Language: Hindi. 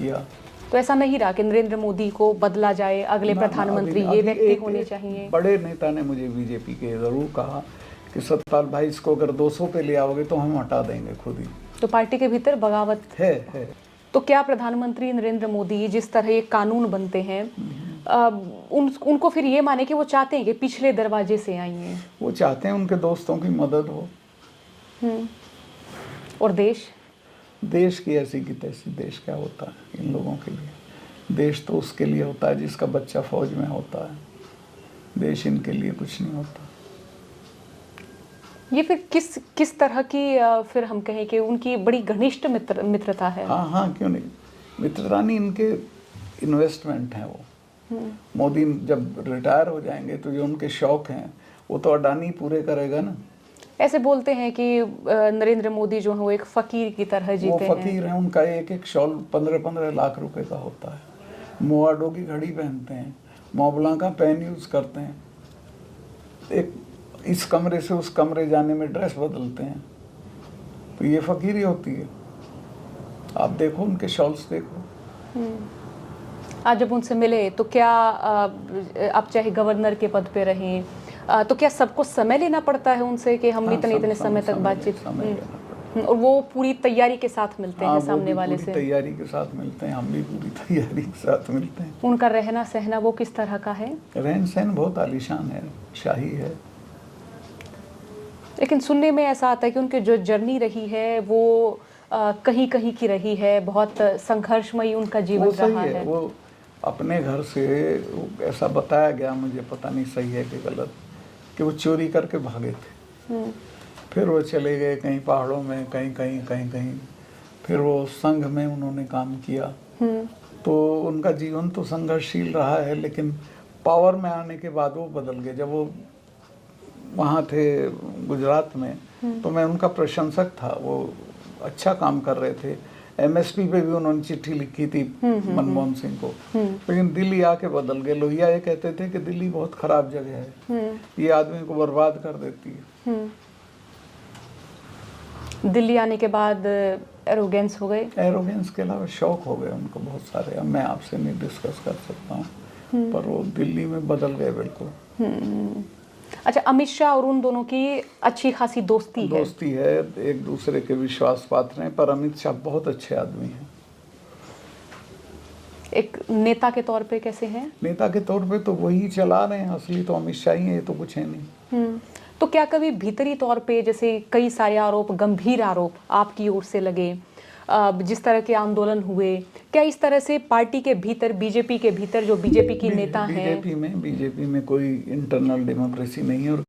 किया। तो ऐसा नहीं रहा कि नरेंद्र मोदी को बदला जाए, अगले प्रधानमंत्री ये व्यक्ति होने चाहिए? बड़े नेता ने मुझे बीजेपी के ज़रूर कहा कि सतपाल भाई इसको अगर 200 पे ले आओगे तो हम हटा देंगे खुद ही। तो पार्टी के भीतर बगावत है। तो क्या प्रधानमंत्री नरेंद्र मोदी जिस तरह ये कानून बनते हैं उनको फिर ये माने कि वो चाहते हैं कि पिछले दरवाजे से आई हैं? वो चाहते हैं उनके दोस्तों की मदद हो। और देश की ऐसी की तैसी, देश क्या होता है इन लोगों के लिए? देश तो उसके लिए होता है जिसका बच्चा फौज में होता है। देश इनके लिए कुछ नहीं होता। ये फिर किस तरह की फिर हम कहें कि उनकी बड़ी घनिष्ठ मित्रता है? हाँ, क्यों नहीं। मित्रता नहीं, इनके इन्वेस्टमेंट हैं वो। मोदी जब रिटायर हो जाएंगे तो जो उनके शौक हैं वो तो अडानी पूरे करेगा ना। ऐसे बोलते हैं कि नरेंद्र मोदी जो है वो एक फकीर की तरह जीते हैं। वो फकीर हैं, उनका एक शॉल 15-15 लाख रुपए का होता है। मोआडो की घड़ी पहनते हैं, मोबला का पेन यूज करते हैं, एक इस कमरे से उस कमरे जाने में ड्रेस बदलते हैं। तो ये फकीरी होती है। आप देखो उनके शॉल्स देखो। आज जब उनसे मिले तो क्या आप चाहे गवर्नर के पद पे रहें तो क्या सबको समय लेना पड़ता है उनसे कि हम इतने समय तक बातचीत? और वो पूरी तैयारी के साथ मिलते हैं सामने वाले से? तैयारी के साथ मिलते हैं, हम भी पूरी तैयारी के साथ मिलते हैं। उनका रहना सहना वो किस तरह का है? रहन सहन बहुत आलीशान है, शाही है। लेकिन सुनने में ऐसा आता है कि उनकी जो जर्नी रही है वो कहीं कहीं की रही है, बहुत संघर्षमयी उनका जीवन रहा है। वो अपने घर से ऐसा बताया गया, मुझे पता नहीं सही है कि गलत, कि वो चोरी करके भागे थे। फिर वो चले गए कहीं पहाड़ों में, कहीं। फिर वो संघ में उन्होंने काम किया। तो उनका जीवन तो संघर्षशील रहा है, लेकिन पावर में आने के बाद वो बदल गए। जब वो वहाँ थे गुजरात में तो मैं उनका प्रशंसक था, वो अच्छा काम कर रहे थे। एमएसपी पे भी उन्होंने चिट्ठी लिखी थी मनमोहन सिंह को, लेकिन दिल्ली आके बदल गए। लोहिया ये कहते थे कि दिल्ली बहुत खराब जगह है, ये आदमी को बर्बाद कर देती है। दिल्ली आने के बाद एरोगेंस हो गए? एरोगेंस के अलावा शौक हो गए उनको बहुत सारे। अब मैं आपसे नहीं डिस्कस कर सकता हूँ, पर वो दिल्ली में बदल गए बिल्कुल। अच्छा, अमित शाह और उन दोनों की अच्छी खासी दोस्ती है, एक दूसरे के विश्वास पात्र हैं। पर अमित शाह बहुत अच्छे आदमी हैं। एक नेता के तौर पे कैसे हैं? नेता के तौर पे तो वही चला रहे हैं, असली तो अमित शाह ही है, ये तो कुछ है नहीं। तो क्या कभी भीतरी तौर पे, जैसे कई सारे आरोप, गंभीर आरोप आपकी ओर से लगे, जिस तरह के आंदोलन हुए, क्या इस तरह से पार्टी के भीतर, बीजेपी के भीतर जो बीजेपी की नेता हैं? बीजेपी में कोई इंटरनल डेमोक्रेसी नहीं है और